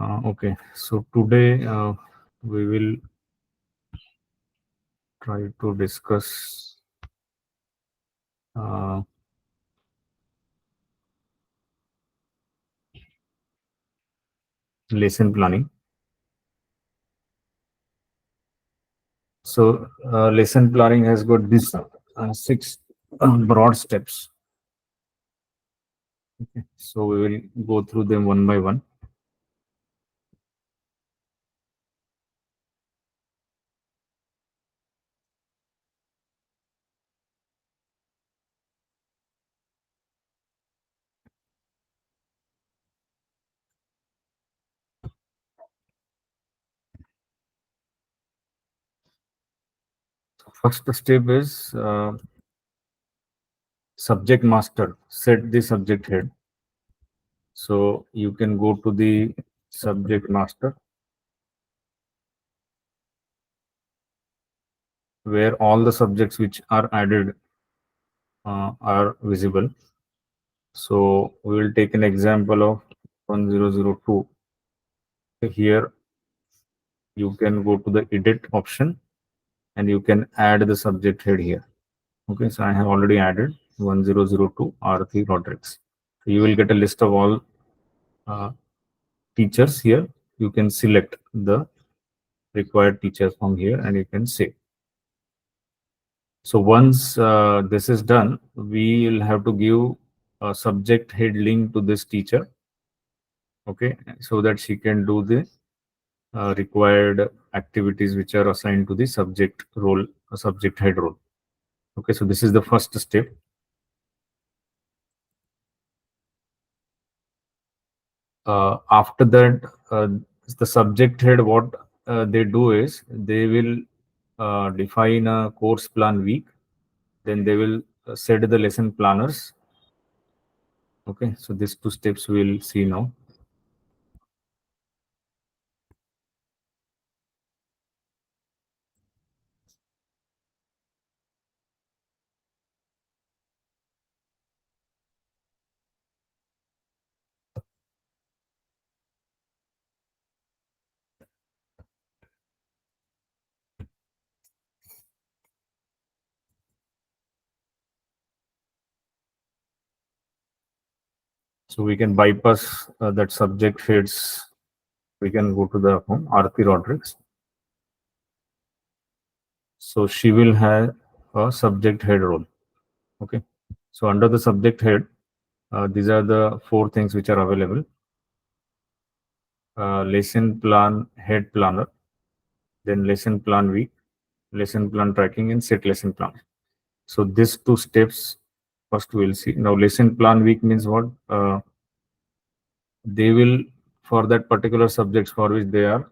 Okay, so today we will try to discuss lesson planning. So lesson planning has got these six broad steps. Okay, so we will go through them one by one. First step is subject master. Set the subject head. So you can go to the subject master where all the subjects which are added are visible. So we will take an example of 1002. Here you can go to the edit option and you can add the subject head here. Okay, so I have already added 1002 Aarti Rodriguez. So you will get a list of all teachers here. You can select the required teachers from here and you can save. So once this is done, we will have to give a subject head link to this teacher. Okay, so that she can do the required activities which are assigned to the subject role, subject head role. Okay, so this is the first step. After that, the subject head, what they do is they will define a course plan week. Then they will set the lesson planners. Okay, so these two steps we'll see now. So we can bypass that subject heads. We can go to the home, Aarti Rodriguez. So she will have a subject head role. Okay. So under the subject head, these are the four things which are available. Lesson plan head planner, then lesson plan week, lesson plan tracking, and set lesson plan. So these two steps first we'll see. Now lesson plan week means what? They will, for that particular subjects for which they are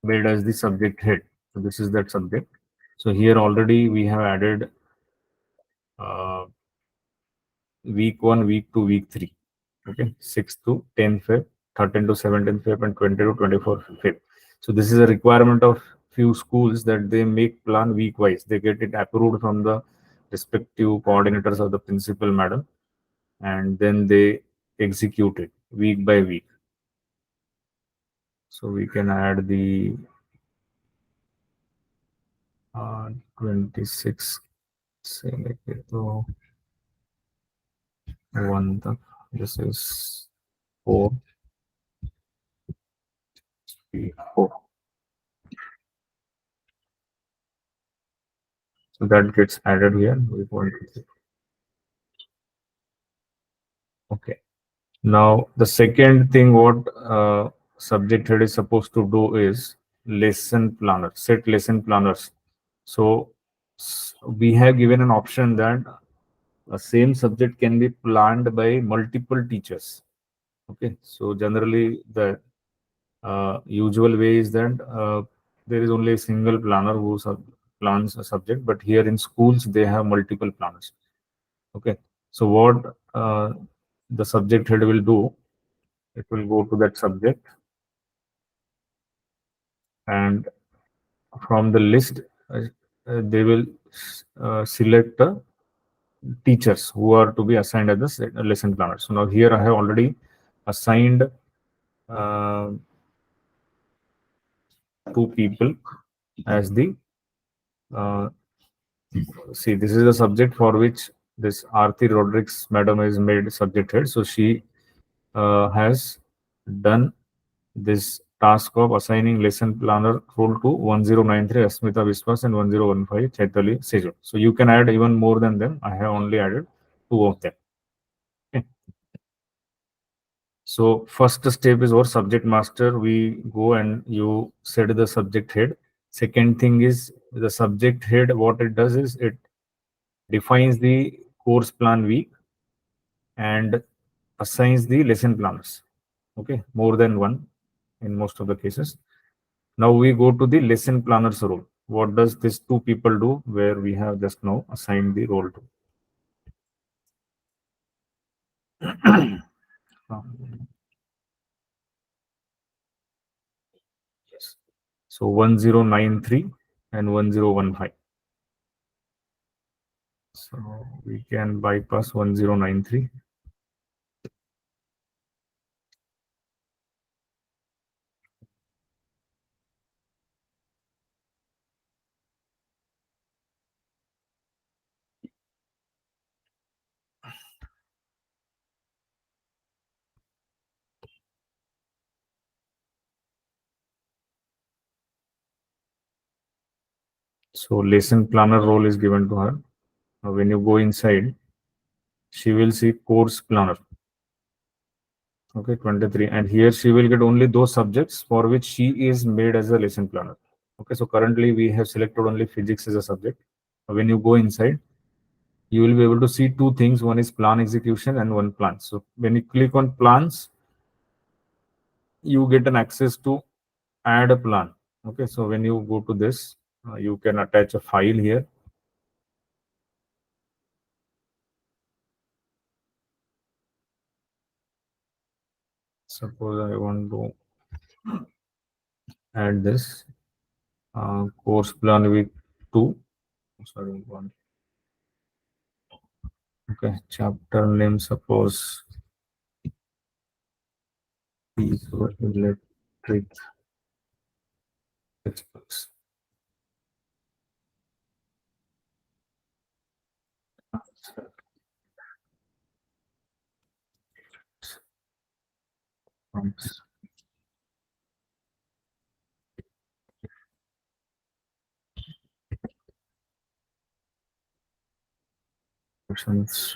made as the subject head. So this is that subject. So here already we have added week 1, week 2, week 3. Okay, 6 to 10 Feb, 13 to 17 Feb, and 20 to 24 Feb. So this is a requirement of few schools that they make plan week wise. They get it approved from the respective coordinators of the principal madam, and then they execute it week by week. So we can add the 26 so 1 this is 4 3 4. So that gets added here. We want to okay. Now the second thing what subject head is supposed to do is lesson planner, set lesson planners. So we have given an option that a same subject can be planned by multiple teachers. Okay, so generally the usual way is that there is only a single planner who plans a subject, but here in schools they have multiple planners. Okay, so what the subject head will do, it will go to that subject and from the list they will select the teachers who are to be assigned as the lesson planner. So now here I have already assigned uh, two people as the see, this is the subject for which this Aarti Rodriguez madam is made subject head. So she has done this task of assigning lesson planner role to 1093 Asmita Viswas and 1015 Chaitali Sejo. So you can add even more than them. I have only added two of them. Okay. So first step is our subject master. We go and you set the subject head. Second thing is the subject head. What it does is it defines the course plan week and assigns the lesson planners. Okay, more than one in most of the cases. Now we go to the lesson planners role. What does this two people do where we have just now assigned the role to? Yes. So 1093 and 1015. So we can bypass 1093. So lesson planner role is given to her. Now when you go inside, she will see course planner. Okay, 23. And here she will get only those subjects for which she is made as a lesson planner. Okay, so currently we have selected only physics as a subject. When you go inside, you will be able to see two things. One is plan execution and one plan. So when you click on plans, you get an access to add a plan. Okay, so when you go to this, you can attach a file here. Suppose I want to add this course plan week 2. Sorry, 1. Okay, chapter name, suppose piezoelectric textbooks.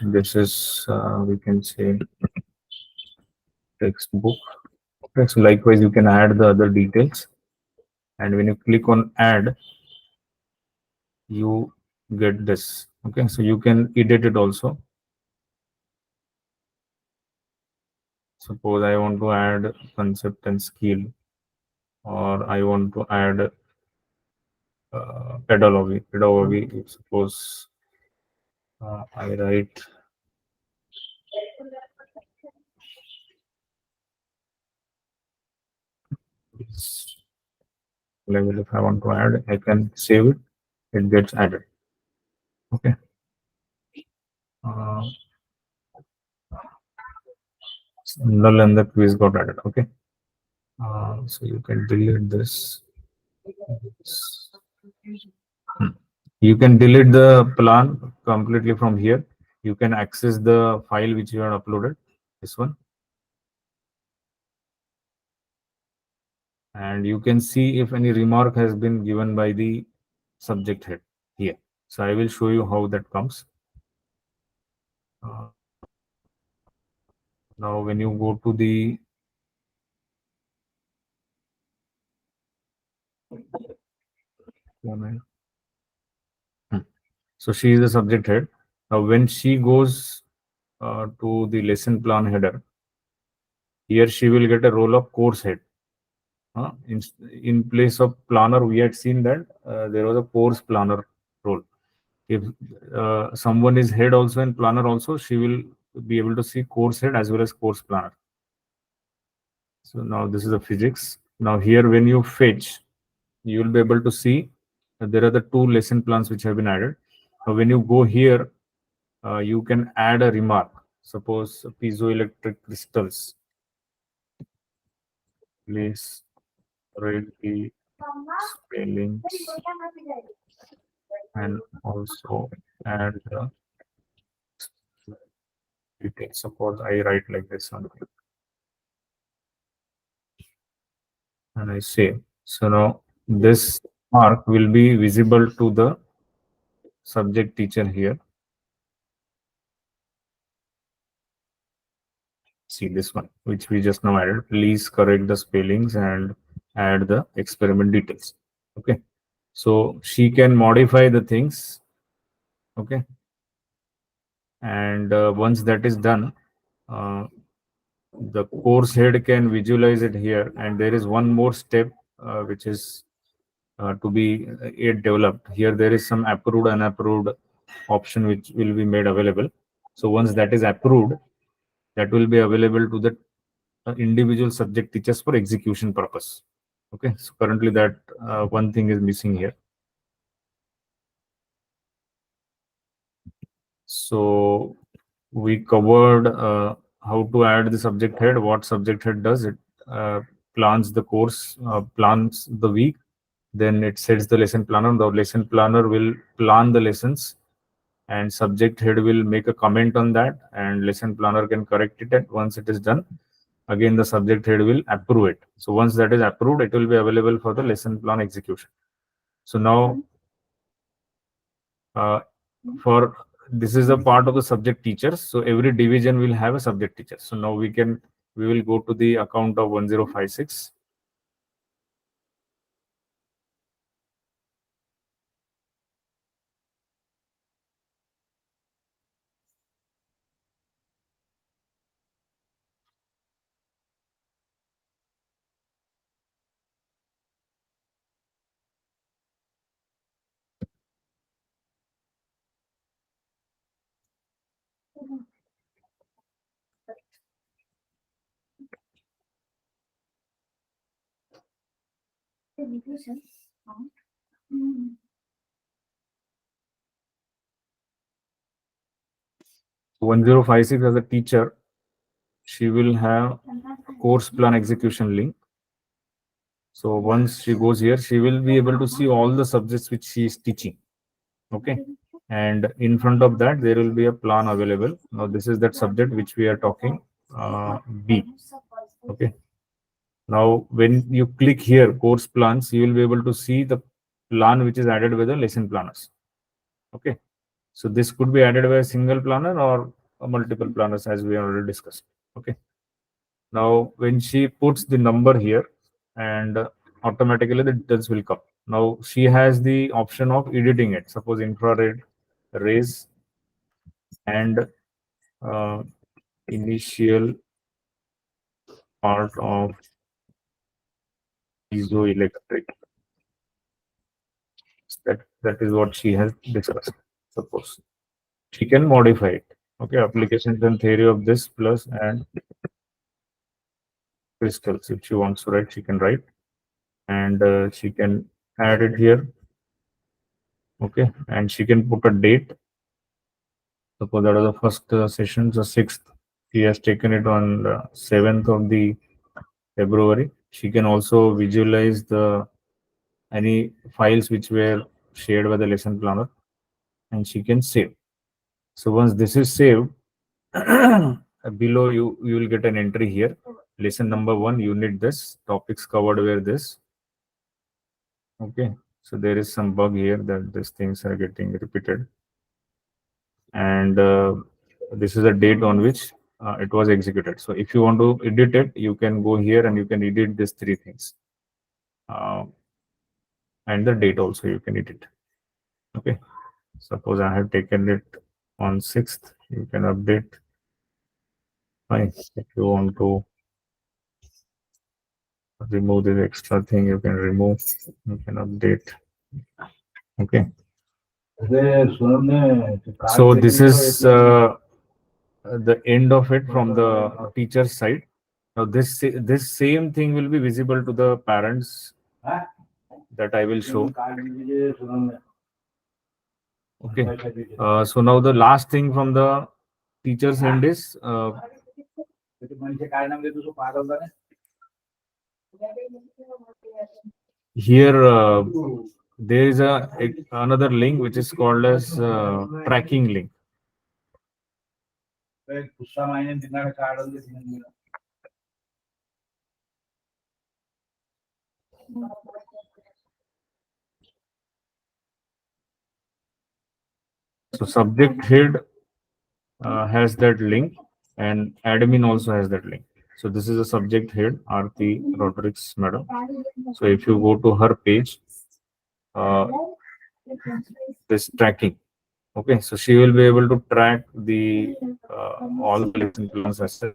This is we can say textbook. Okay, so likewise you can add the other details, and when you click on add, you get this. Okay, so you can edit it also. Suppose I want to add concept and skill, or I want to add pedagogy. Suppose I write this level. If I want to add, I can save it. It gets added. Okay. Null and the quiz got added. Okay. So you can delete this. You can delete the plan completely from here. You can access the file which you have uploaded, this one. And you can see if any remark has been given by the subject head here. So I will show you how that comes. Now when you go to the so she is the subject head. Now when she goes to the lesson plan header, here she will get a role of course head. In place of planner, we had seen that there was a course planner role. If someone is head also and planner also, she will be able to see course head as well as course planner. So now this is the physics. Now here when you fetch, you will be able to see that there are the two lesson plans which have been added. Now when you go here, you can add a remark. Suppose piezoelectric crystals. Please read the spellings and also add the details. Suppose I write like this something and I say, so now this mark will be visible to the subject teacher here. See this one, which we just now added. Please correct the spellings and add the experiment details. Okay. So she can modify the things. Okay. And once that is done, uh, the course head can visualize it here. And there is one more step which is to be yet developed. Here there is some approved, unapproved option which will be made available. So once that is approved, that will be available to the individual subject teachers for execution purpose. Okay, so currently that one thing is missing here. So we covered how to add the subject head, what subject head does. It plans the course, plans the week, then it sets the lesson planner. The lesson planner will plan the lessons and subject head will make a comment on that and lesson planner can correct it. And once it is done, again the subject head will approve it. So once that is approved, it will be available for the lesson plan execution. So now for this is a part of the subject teachers. So every division will have a subject teacher. So now we will go to the account of 1056. So 1056 as a teacher, she will have a course plan execution link. So once she goes here, she will be able to see all the subjects which she is teaching. Okay. And in front of that, there will be a plan available. Now this is that subject which we are talking, B. Okay. Now, when you click here, course plans, you will be able to see the plan which is added by the lesson planners. Okay. So this could be added by a single planner or a multiple planners as we already discussed. Okay. Now, when she puts the number here and automatically the details will come. Now, she has the option of editing it. Suppose infrared rays and uh, initial part of piezoelectric. That is what she has discussed. Suppose she can modify it. Okay, applications and theory of this plus and crystals. If she wants to write, she can write, and she can add it here. Okay, and she can put a date. Suppose that was the first session, the 6th. She has taken it on the 7th of the February. She can also visualize the any files which were shared by the lesson planner, and she can save. So once this is saved, below you will get an entry here. Lesson number 1, unit this, topics covered were this. Okay, so there is some bug here that these things are getting repeated, and this is a date on which it was executed. So if you want to edit it, you can go here and you can edit these 3 things, and the date also you can edit. Okay, suppose I have taken it on 6th, you can update. Fine. If you want to remove this extra thing, you can remove, you can update. Okay, so this is the end of it from the teacher's side. Now this same thing will be visible to the parents, that I will show. Okay, so now the last thing from the teacher's end is Here there is another link which is called as tracking link. So subject head has that link, and admin also has that link. So this is a subject head, Aarti Rodriguez madam. So if you go to her page, this tracking. Okay, so she will be able to track the all the lesson plans as such.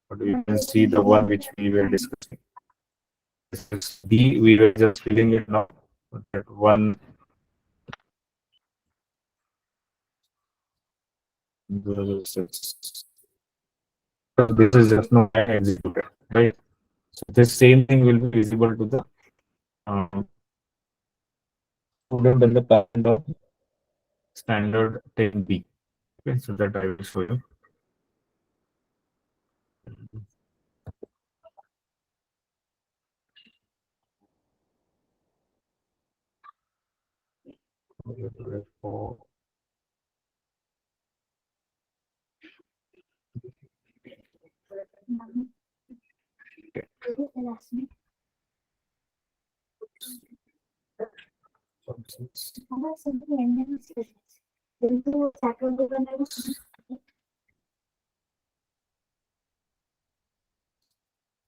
But you can see the one which we were discussing. This is B. We were just filling it now. That one. This is just no executed, right? So this same thing will be visible to the student and the parent of standard 10B. Okay, so that I will show you.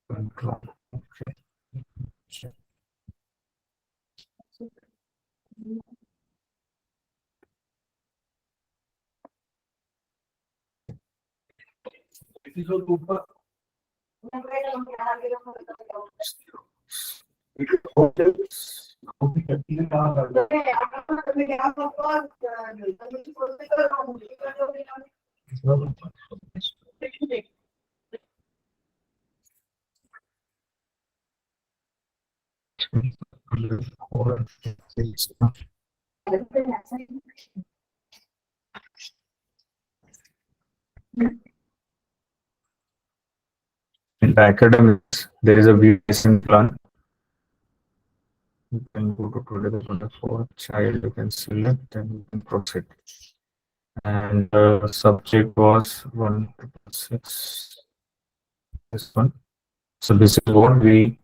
Control. Okay. In the academics, there is a view lesson plan. You can go to 24 child, you can select and you can proceed. And the subject was 166. This one. So this is what we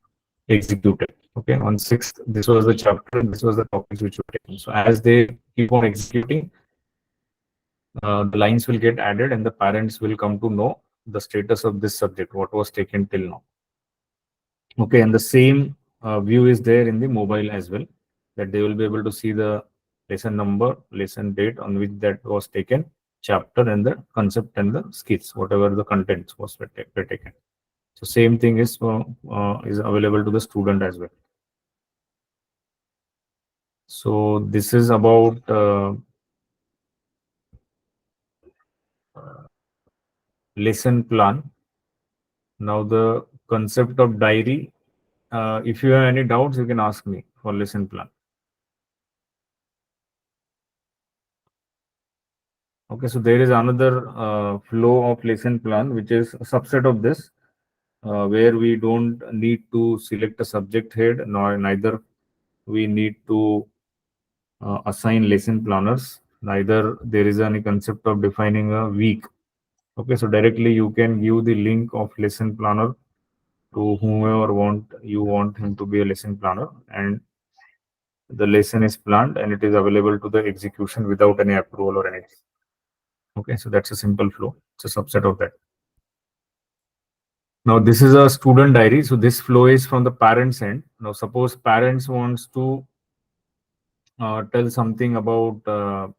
executed. Okay, on 6th, this was the chapter, this was the topics which were taken. So as they keep on executing, the lines will get added and the parents will come to know the status of this subject, what was taken till now. Okay, and the same view is there in the mobile as well, that they will be able to see the lesson number, lesson date on which that was taken, chapter, and the concept and the skits, whatever the contents was were taken. So same thing is available to the student as well. So this is about lesson plan. Now the concept of diary. If you have any doubts, you can ask me for lesson plan. Okay, so there is another flow of lesson plan, which is a subset of this, where we don't need to select a subject head, nor neither we need to assign lesson planners. Neither there is any concept of defining a week. Okay, so directly you can give the link of lesson planner to whomever you want him to be a lesson planner, and the lesson is planned and it is available to the execution without any approval or anything. Okay, so that's a simple flow. It's a subset of that. Now this is a student diary. So this flow is from the parents end. Now suppose parents wants to tell something about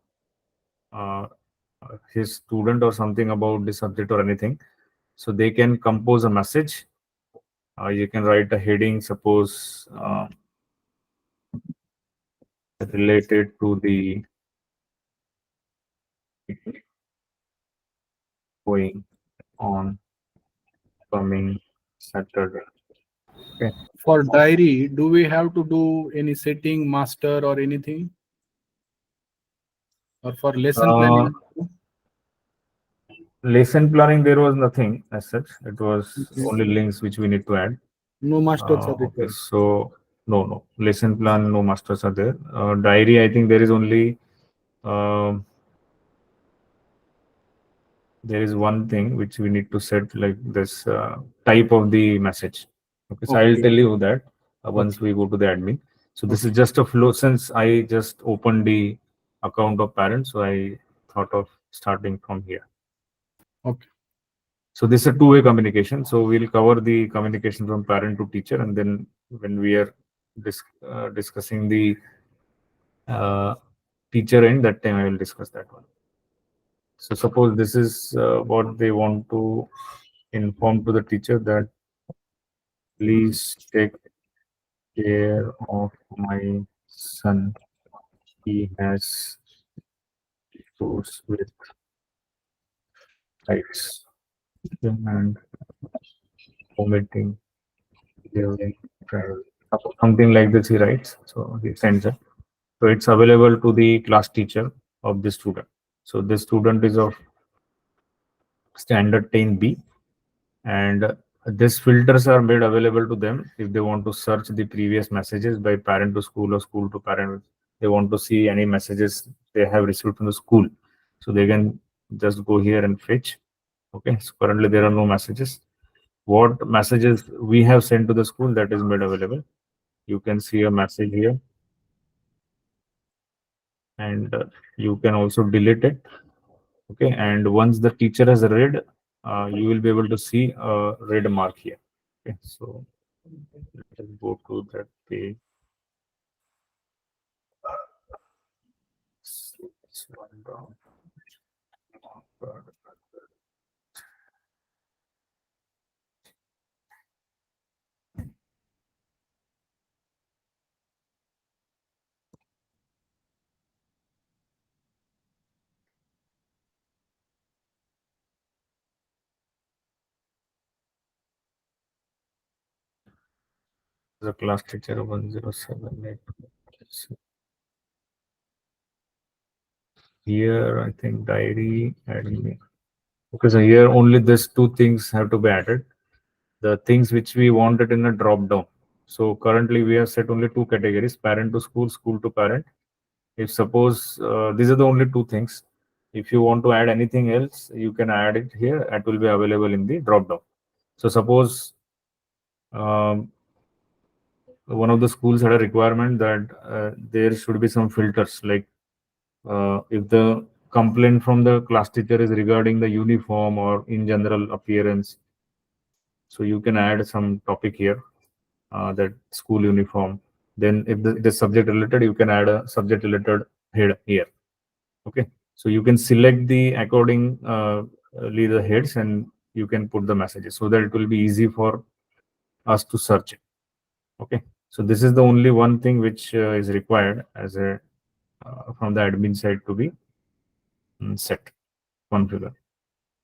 his student or something about the subject or anything. So they can compose a message. You can write a heading, suppose related to the going on coming Saturday. Okay. For diary, do we have to do any setting, master, or anything? Or for lesson planning? Lesson planning, there was nothing as such. It was only links which we need to add. No masters are Okay, required. so no lesson plan, no masters are there. Diary, I think there is only um there is one thing which we need to set, like this type of the message. Okay, so I'll Okay. tell you that once Okay. we go to the admin. So this is Okay. just a flow, since I just opened the account of parents, so I thought of starting from here. Okay. So this is a two-way communication. So we'll cover the communication from parent to teacher, and then when we are discussing the uh, teacher end, that time I will discuss that one. So suppose this is what they want to inform to the teacher, that please take care of my son. He has issues with heights and vomiting during travel. Something like this he writes. So he sends it. So it's available to the class teacher of the student. So this student is of standard 10B, and these filters are made available to them if they want to search the previous messages by parent to school or school to parent. They want to see any messages they have received from the school, so they can just go here and fetch. Okay, so currently there are no messages. What messages we have sent to the school, that is made available. You can see a message here, and you can also delete it. Okay, and once the teacher has read, you will be able to see a red mark here. Okay, so let's go to that page. It's one down. The class teacher 1078. So here I think diary admin. Okay, so here only these two things have to be added. The things which we wanted in a drop down. So currently we have set only two categories: parent to school, school to parent. If suppose these are the only two things, if you want to add anything else, you can add it here. It will be available in the drop down. So suppose um, one of the schools had a requirement that there should be some filters, like if the complaint from the class teacher is regarding the uniform or in general appearance, so you can add some topic here, that school uniform. Then if it is subject related, you can add a subject related head here. Okay, so you can select the according the heads, and you can put the messages so that it will be easy for us to search it. Okay, so this is the only one thing which is required as a from the admin side to be set, configure.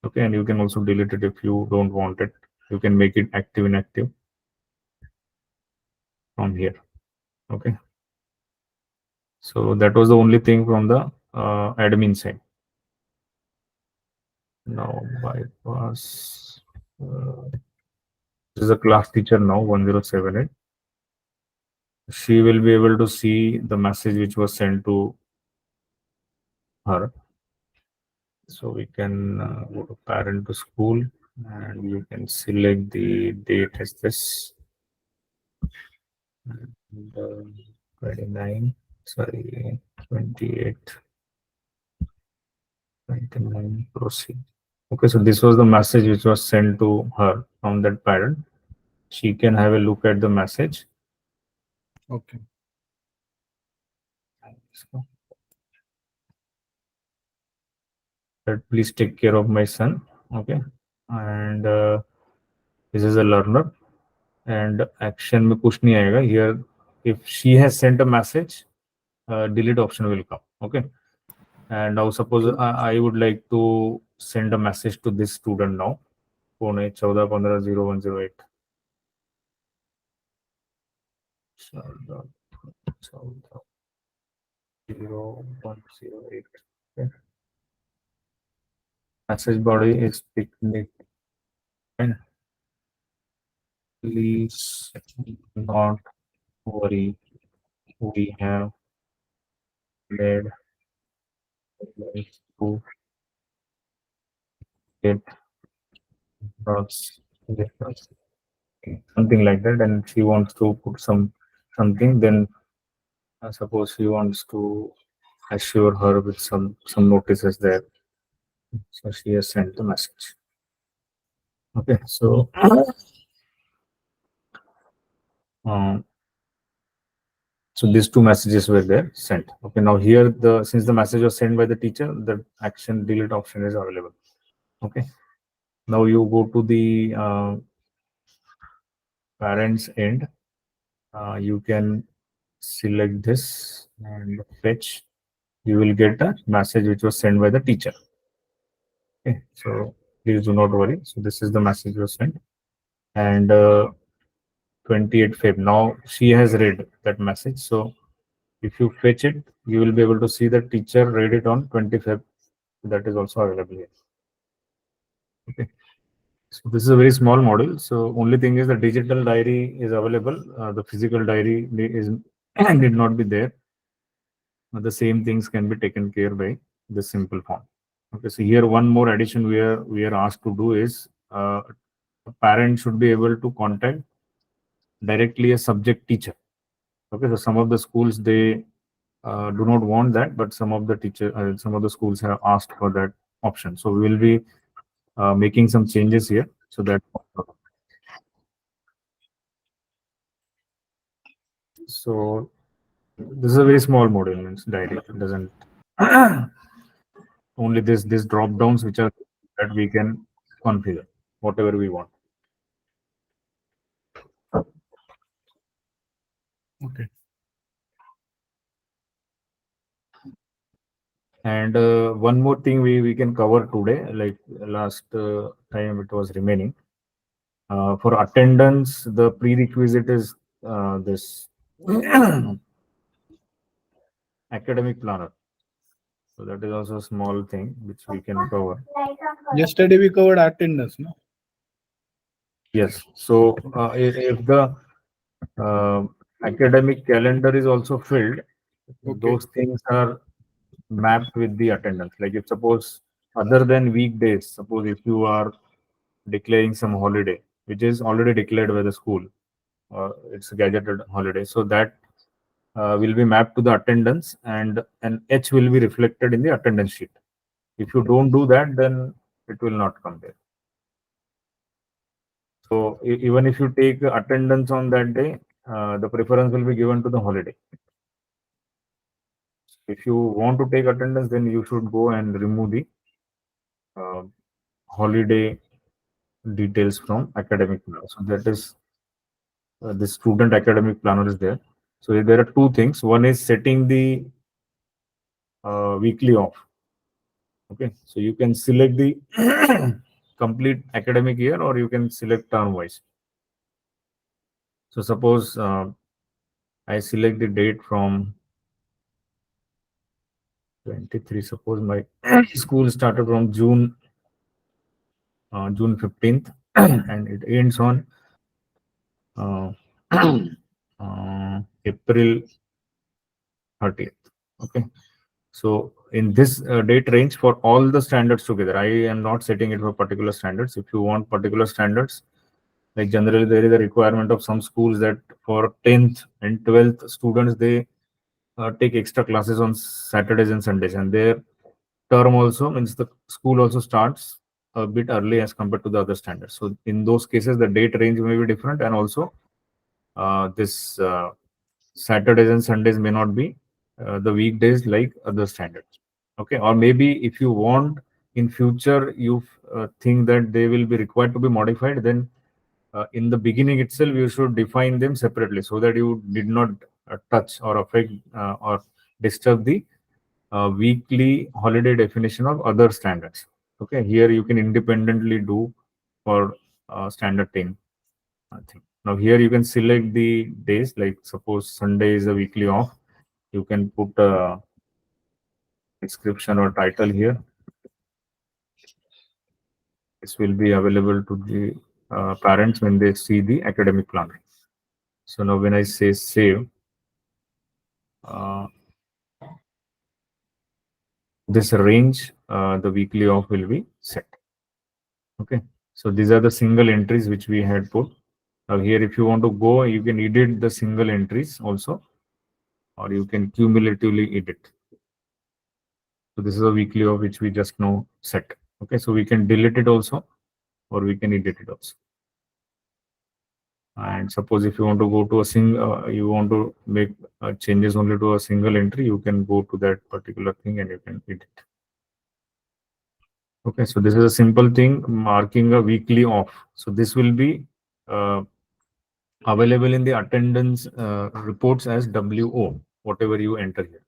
Okay, and you can also delete it if you don't want it. You can make it active inactive from here. Okay, so that was the only thing from the admin side. Now bypass. This is a class teacher now 1078. She will be able to see the message which was sent to her. So we can go to parent to school, and you can select the date as this. And, 29, sorry, 28, 29, proceed. Okay, so this was the message which was sent to her from that parent. She can have a look at the message. Okay. So, that please take care of my son. Okay, and this is a learner, and action में कुछ नहीं आएगा here. If she has sent a message, delete option will come. Okay, and now suppose I would like to send a message to this student now. Pune 14 15 0108. 14 0108. Okay. Message body is picnic. Fine. please not worry. We have made plans to get drugs, something like that. And she wants to put something. Then suppose she wants to assure her with some notices there. So she has sent the message. Okay, so um, so these two messages were there sent. Okay, now here since the message was sent by the teacher, the action delete option is available. Okay, now you go to the parents end. You can select this and fetch. You will get a message which was sent by the teacher. Okay, so please do not worry. So this is the message was sent, and 28 Feb. Now she has read that message. So if you fetch it, you will be able to see the teacher read it on 20 Feb. That is also available here. Okay. So this is a very small model. So only thing is the digital diary is available. The physical diary is need not be there. The same things can be taken care by this simple form. Okay. So here one more addition we are asked to do is a parent should be able to contact directly a subject teacher. Okay. So some of the schools they do not want that, but some of the schools have asked for that option. So we will be making some changes here so that so this is a very small model, means diary. It doesn't only this drop downs which are that we can configure whatever we want. Okay. And one more thing we can cover today, like last time it was remaining. For attendance, the prerequisite is this academic planner. So that is also a small thing which we can cover. Yesterday we covered attendance, no? Yes. So if the uh, academic calendar is also filled, Okay. those things are mapped with the attendance. Like if suppose other than weekdays, suppose if you are declaring some holiday, which is already declared by the school, or it's a gazetted holiday, so that will be mapped to the attendance, and an H will be reflected in the attendance sheet. If you don't do that, then it will not come there. So even if you take attendance on that day, the preference will be given to the holiday. If you want to take attendance, then you should go and remove the uh, holiday details from academic planner. So that is the student academic planner is there. So there are two things. One is setting the weekly off. Okay, so you can select the complete academic year, or you can select term wise. So suppose I select the date from 23. Suppose my school started from June 15th and it ends on uh, April 30th. Okay. So in this date range for all the standards together, I am not setting it for particular standards. If you want particular standards, like generally there is a requirement of some schools that for 10th and 12th students, they take extra classes on Saturdays and Sundays, and their term also means the school also starts a bit early as compared to the other standards. So in those cases, the date range may be different, and also this Saturdays and Sundays may not be the weekdays like other standards. Okay, or maybe if you want in future you think that they will be required to be modified, then in the beginning itself you should define them separately so that you did not touch or affect or disturb the weekly holiday definition of other standards. Okay, here you can independently do for standard 10. I think now here you can select the days, like suppose Sunday is a weekly off, you can put a description or title here. This will be available to the parents when they see the academic planner. So now when I say save, this range, the weekly off will be set. Okay, so these are the single entries which we had put. Now here, if you want to go, you can edit the single entries also, or you can cumulatively edit. So this is a weekly off which we just now set. Okay, so we can delete it also, or we can edit it also. And suppose if you want to go to a you want to make changes only to a single entry, you can go to that particular thing and you can edit. Okay, so this is a simple thing, marking a weekly off. So this will be available in the attendance reports as WO, whatever you enter here.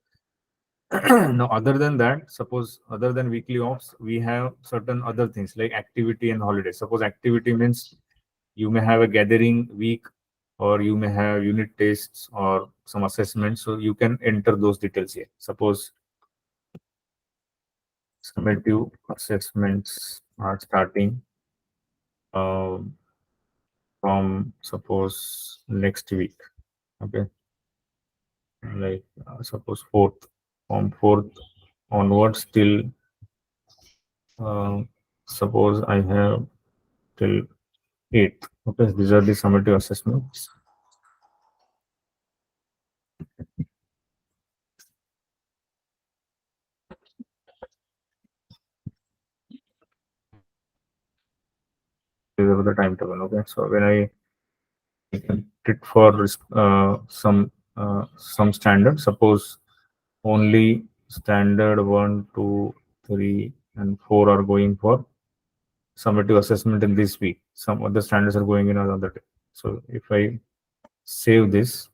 Now, other than that, suppose other than weekly offs, we have certain other things like activity and holidays. Suppose activity means you may have a gathering week, or you may have unit tests or some assessments. So you can enter those details here. Suppose summative assessments are starting from suppose next week. Okay, like suppose 4th, from 4th onwards till suppose I have till 8th. Okay, these are the summative assessments. These are the timetable. Okay, so when I it for some standard, suppose only standard 1, 2, 3, and 4 are going for summative assessment in this week. Some other standards are going in another day. So if I save this,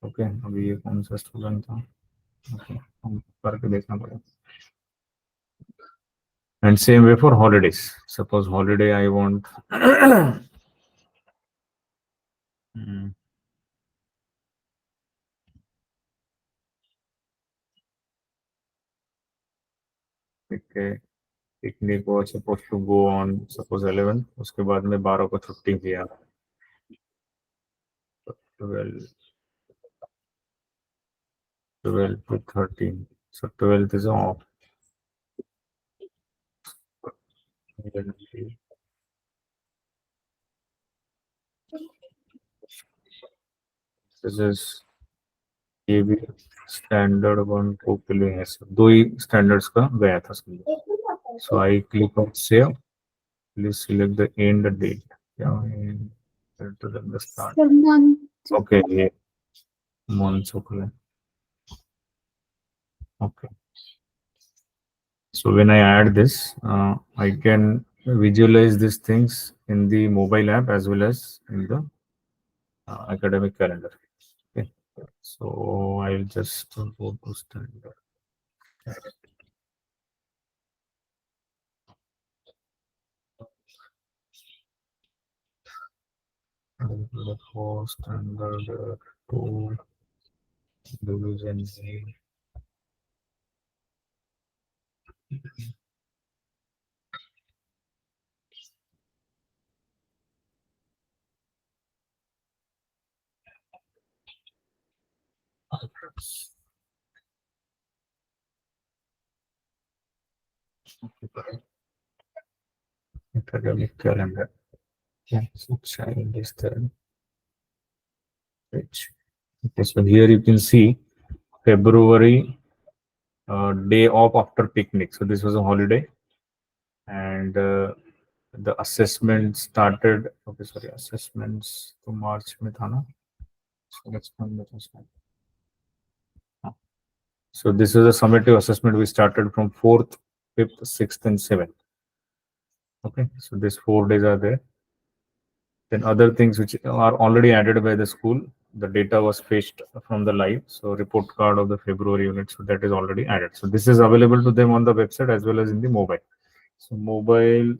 okay, अभी ये कौन सा student था, okay, हम करके देखना पड़ेगा. And same way for holidays. Suppose holiday I want okay, picnic was supposed to go on suppose 11, उसके बाद में 12 को छुट्टी किया, 12 to 13, so 12th is off. This is ये भी स्टैंडर्ड 1 2 के लिए है, दो ही स्टैंडर्ड्स का गया था समझो. So I click on save. Please select the end date. Yeah, the start. Okay, yeah. Months, okay. Okay. So when I add this, I can visualize these things in the mobile app as well as in the academic calendar. Okay. So I'll just go to standard. For standard 2 division A. Academic calendar. Yeah, so child is the page. Okay, so here you can see February day off after picnic. So this was a holiday, and the assessment started. Okay, sorry, assessments to March में था ना. So let's come with assessment. So this is a summative assessment. We started from 4th, 5th, 6th, and 7th. Okay, so these 4 days are there. Then other things which are already added by the school, the data was fetched from the live. So report card of the February unit, so that is already added. So this is available to them on the website as well as in the mobile. So mobile.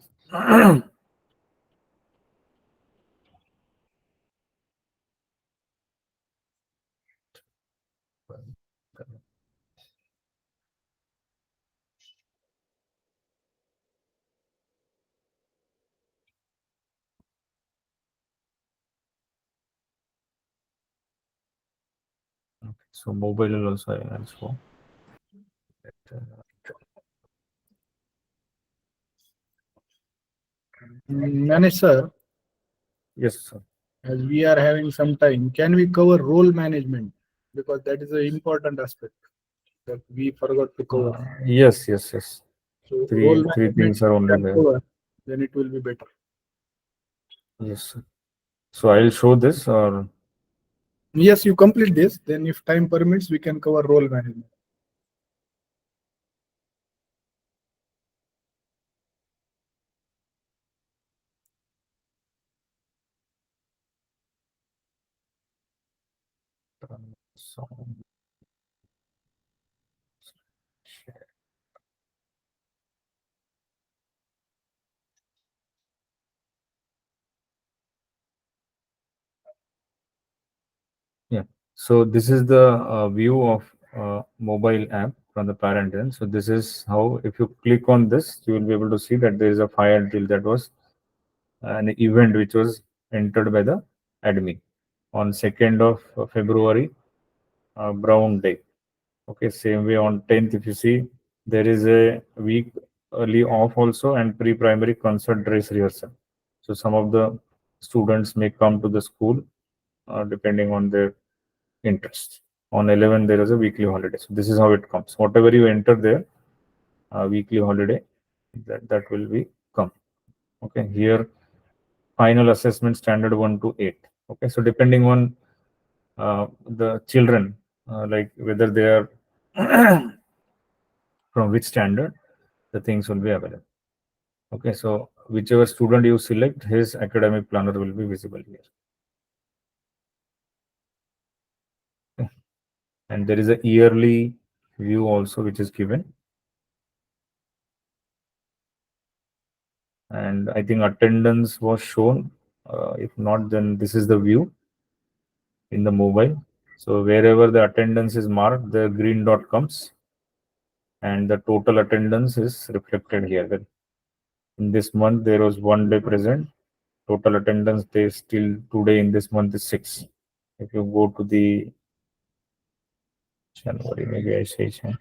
So mobile will also ask for. Manish sir, Yes, sir. as we are having some time, can we cover role management? Because that is an important aspect that we forgot to cover. Yes, yes, yes. So Three role three management things are we only can there. cover, then it will be better. Yes, sir. So I'll show this or Yes, you complete this, then if time permits, we can cover role management. so, yeah. So this is the view of mobile app from the parent end. So this is how, if you click on this, you will be able to see that there is a fire drill that was an event which was entered by the admin on 2nd of February, Brown Day. Okay, same way on 10th, if you see, there is a week early off also and pre-primary concert dress rehearsal. So some of the students may come to the school depending on their interest. On 11, there is a weekly holiday. So this is how it comes. Whatever you enter there, weekly holiday, that will be come. Okay, here final assessment standard 1 to 8. Okay, so depending on the children, like whether they are from which standard, the things will be available. Okay, so whichever student you select, his academic planner will be visible here. Okay. And there is a yearly view also which is given. And I think attendance was shown. If not, then this is the view in the mobile. So wherever the attendance is marked, the green dot comes and the total attendance is reflected here. Then in this month, there was 1 day present. Total attendance days till today in this month is 6. If you go to the January, maybe I say Jan.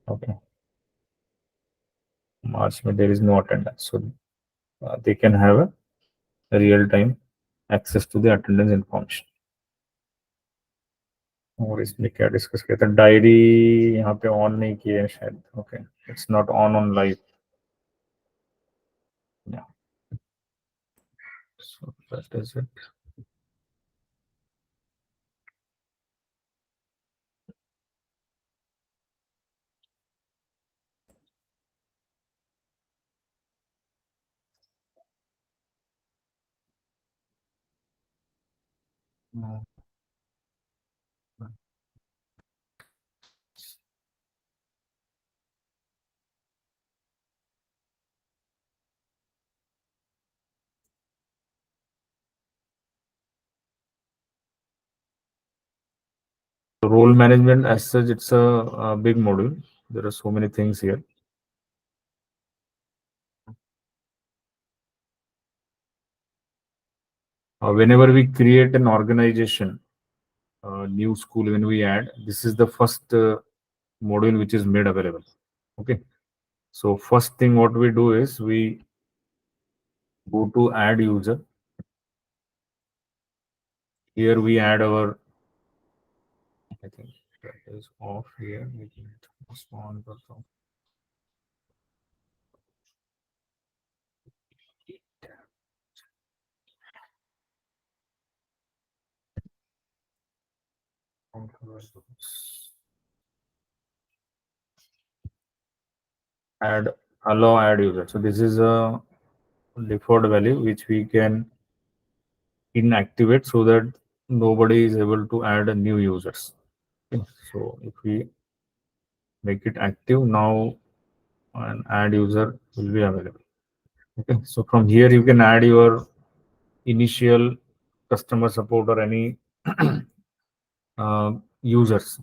Okay. March, there is no attendance. So they can have a real time access to the attendance information. और इसमें क्या discuss किया था diary यहाँ पे on नहीं किया है शायद okay it's not on live या so that is it role management as such it's a big module there are so many things here whenever we create an organization new school when we add this is the first module which is made available okay so first thing what we do is we go to add user here we add our I think that is off here making it respond also. Add allow add user so this is a default value which we can inactivate so that nobody is able to add a new users okay. So if we make it active now an add user will be available okay so from here you can add your initial customer support or any users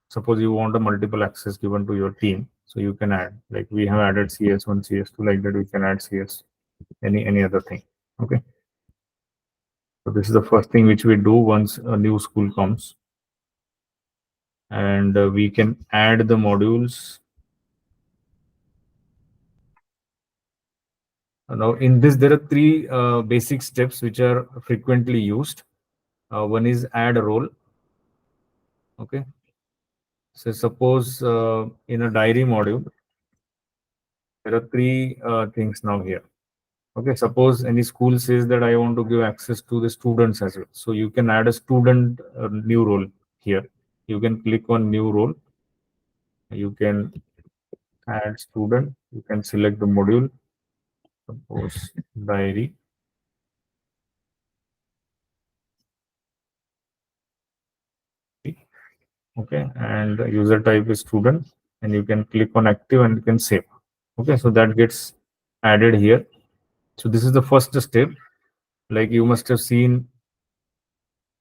suppose you want a multiple access given to your team so you can add like we have added cs1 cs2 like that we can add cs any other thing okay so this is the first thing which we do once a new school comes and we can add the modules. Now in this there are three basic steps which are frequently used. One is add a role. Okay, so suppose in a diary module there are three things now here. Okay, suppose any school says that I want to give access to the students as well. So you can add a student new role here. You can click on new role. You can add student. You can select the module. Suppose diary. Okay, and user type is student, and you can click on active and you can save. Okay, so that gets added here. So this is the first step. Like you must have seen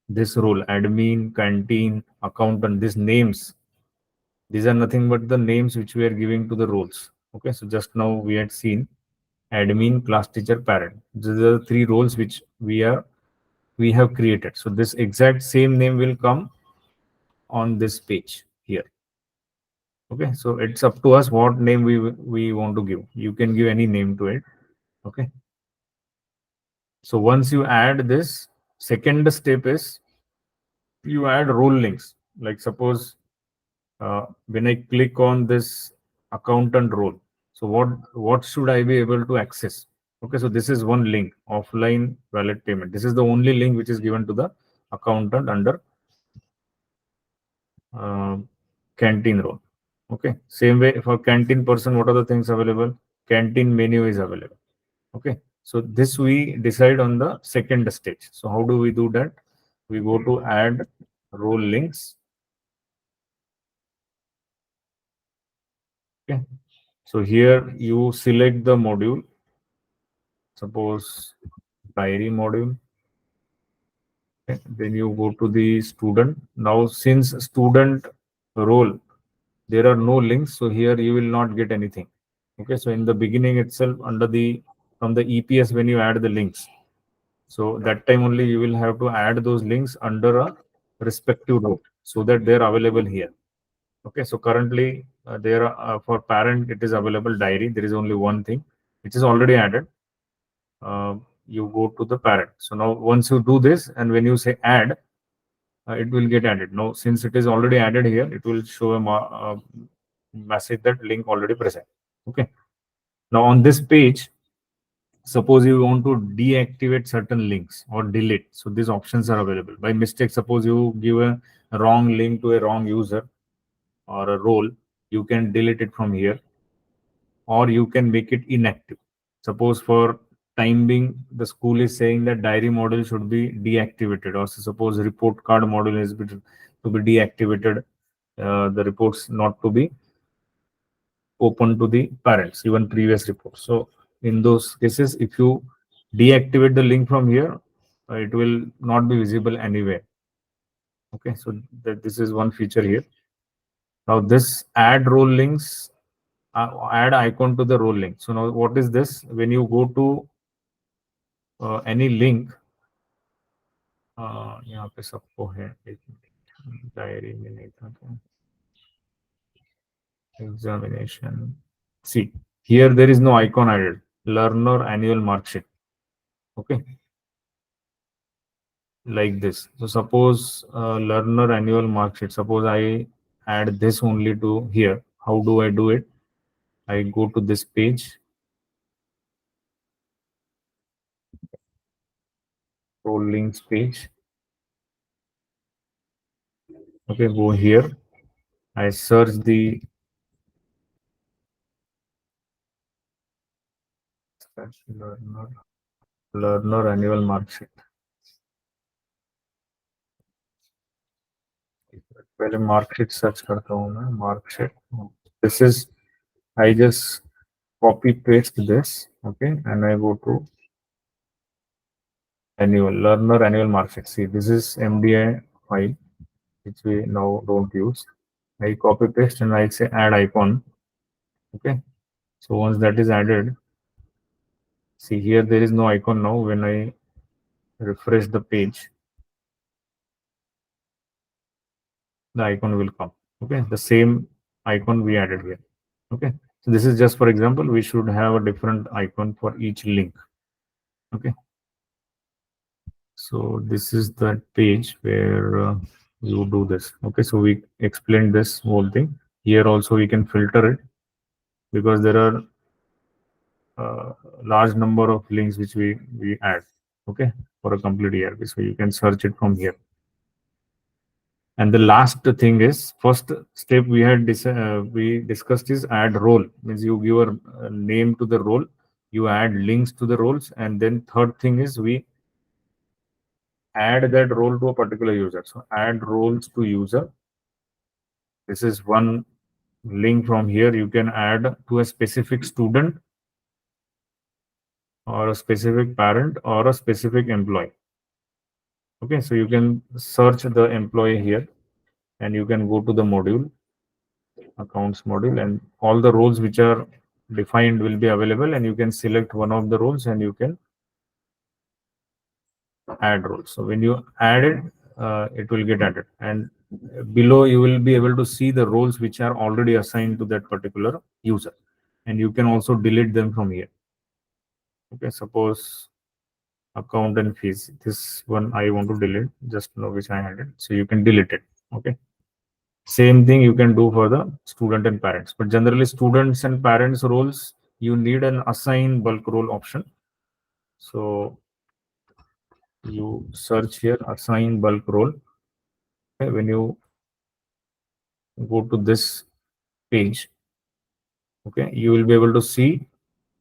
this role, admin, canteen, accountant, these names. These are nothing but the names which we are giving to the roles. Okay, so just now we had seen admin, class teacher, parent. These are the three roles which we have created. So this exact same name will come on this page here. Okay, so it's up to us what name we want to give. You can give any name to it. Okay, so once you add this, second step is you add role links. Like suppose when I click on this accountant role, so what should I be able to access? Okay, so this is one link, offline wallet payment. This is the only link which is given to the accountant under uh, canteen role. Okay, same way for canteen person, what are the things available? Canteen menu is available. Okay, so this we decide on the second stage. So how do we do that? We go to add role links. Okay, so here you select the module, suppose diary module. Okay, then you go to the student. Now since student role, there are no links, so here you will not get anything. Okay, so in the beginning itself, under the from the EPS, when you add the links, so that time only you will have to add those links under a respective role so that they're available here. Okay, so currently there are, for parent it is available diary. There is only one thing which is already added. You go to the parent. So now once you do this and when you say add, it will get added. Now since it is already added here, it will show a message that link already present. Okay, now on this page, suppose you want to deactivate certain links or delete, so these options are available. By mistake, suppose you give a wrong link to a wrong user or a role, you can delete it from here, or you can make it inactive. Suppose for time being the school is saying that diary module should be deactivated, or suppose report card module is to be deactivated, the reports not to be open to the parents, even previous reports. So in those cases, if you deactivate the link from here, it will not be visible anywhere. Okay, so this is one feature here. Now this add role links, add icon to the role link. So now what is this? When you go to any link, यहाँ पे सबको है diary में नहीं था क्या? Examination. See, here there is no icon added. Learner annual mark sheet. Okay, like this. So suppose learner annual mark sheet. Suppose I add this only to here. How do I do it? I go to this page, role links page. Okay, go here. I search the learner annual mark sheet. पहले marksheet search करता हूँ मैं marksheet. This is, I just copy paste this. Okay, and I go to annual learner annual marksheet. See, this is MDI file which we now don't use. I copy paste and I say add icon. Okay, so once that is added, see here there is no icon now. When I refresh the page, the icon will come. Okay, the same icon we added here. Okay, so this is just for example. We should have a different icon for each link. Okay, so this is the page where you do this. Okay, so we explained this whole thing. Here also we can filter it because there are large number of links which we add. Okay, for a complete ERP, so you can search it from here. And the last thing is, first step we discussed is add role. Means you give a name to the role, you add links to the roles, and then third thing is we add that role to a particular user. So add roles to user. This is one link from here. You can add to a specific student or a specific parent or a specific employee. Okay, so you can search the employee here and you can go to the module, accounts module, and all the roles which are defined will be available, and you can select one of the roles and you can add roles. So when you add it, it will get added, and below you will be able to see the roles which are already assigned to that particular user, and you can also delete them from here. Okay, suppose account and fees, this one I want to delete, just know which I added, so you can delete it. Okay, same thing you can do for the student and parents, but generally students and parents roles you need an assign bulk role option. So you search here assign bulk role. Okay, when you go to this page, okay, you will be able to see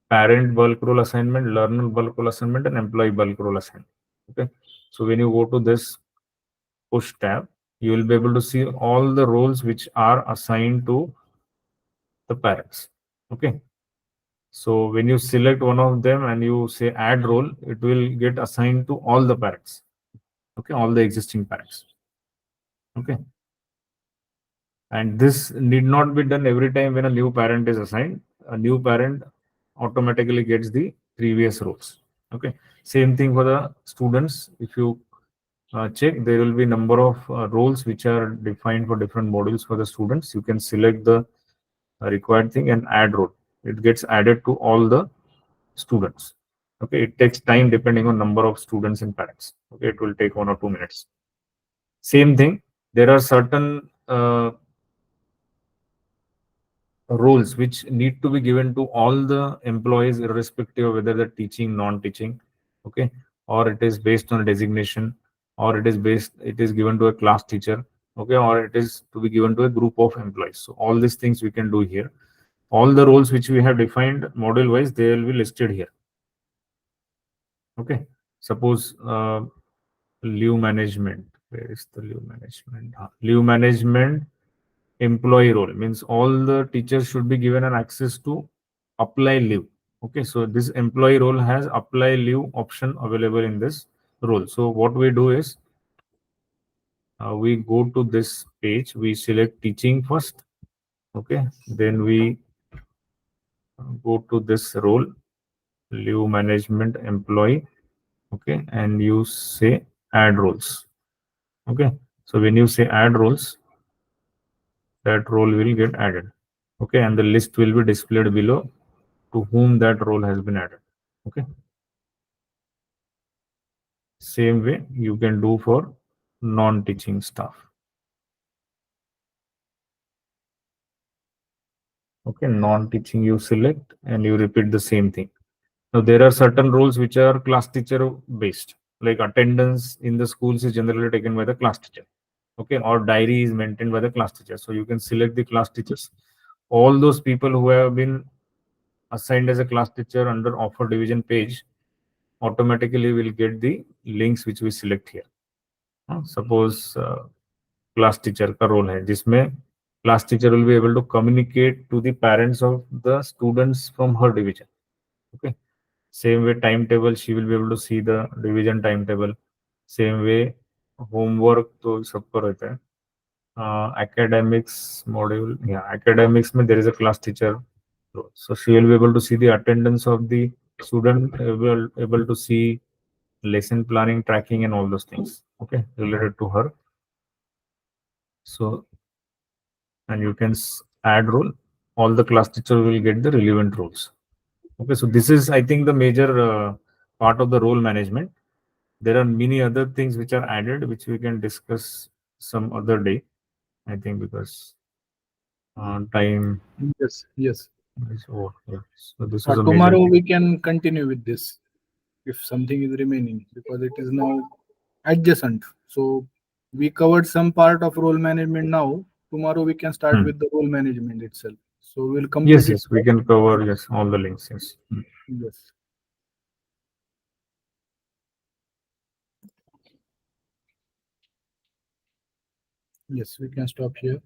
parent bulk role assignment, learner bulk role assignment, and employee bulk role assignment. Okay, so when you go to this push tab, you will be able to see all the roles which are assigned to the parents. Okay, so when you select one of them and you say add role, it will get assigned to all the parents. Okay, all the existing parents. Okay, and this need not be done every time when a new parent is assigned. A new parent automatically gets the previous roles. Okay, same thing for the students. If you check, there will be number of roles which are defined for different modules for the students. You can select the required thing and add role. It gets added to all the students. Okay, it takes time depending on number of students and parents. Okay, it will take 1 or 2 minutes. Same thing, there are certain roles which need to be given to all the employees irrespective of whether they're teaching, non-teaching. Okay, or it is based on designation, or it is given to a class teacher. Okay, or it is to be given to a group of employees. So all these things we can do here. All the roles which we have defined model wise, they will be listed here. Okay, suppose leave management. Where is the leave management? Leave management employee role means all the teachers should be given an access to apply leave. Okay, so this employee role has apply leave option available in this role. So what we do is we go to this page, we select teaching first. Okay, then we go to this role, leave management employee. Okay, and you say add roles. Okay, so when you say add roles, that role will get added. Okay, and the list will be displayed below to whom that role has been added. Okay, same way you can do for non-teaching staff. Okay, non-teaching you select and you repeat the same thing. Now there are certain roles which are class teacher based, like attendance in the schools is generally taken by the class teacher. Okay, or diary is maintained by the class teacher. So you can select the class teachers. All those people who have been assigned as a class teacher under offer division page automatically will get the links which we select here. Suppose class teacher का role है जिसमें class teacher will be able to communicate to the parents of the students from हर division. Okay, same way timetable, she will be able to see the division timetable. Same way homework तो सबको रहता है. Academics module, yeah, academics में there is a class teacher, so she will be able to see the attendance of the student, able to see lesson planning, tracking, and all those things, okay, related to her. So and you can add role. All the class teacher will get the relevant roles. Okay, so this is, I think, the major part of the role management. There are many other things which are added, which we can discuss some other day, I think, because time Yes. is over. Yeah. So this was a major Tomorrow thing. we can continue with this if something is remaining, because it is now adjacent. So we covered some part of role management now. Tomorrow we can start with the role management itself. So we'll complete Yes, it. yes, we can cover, yes, all the links. Yes. Yes. Yes, we can stop here.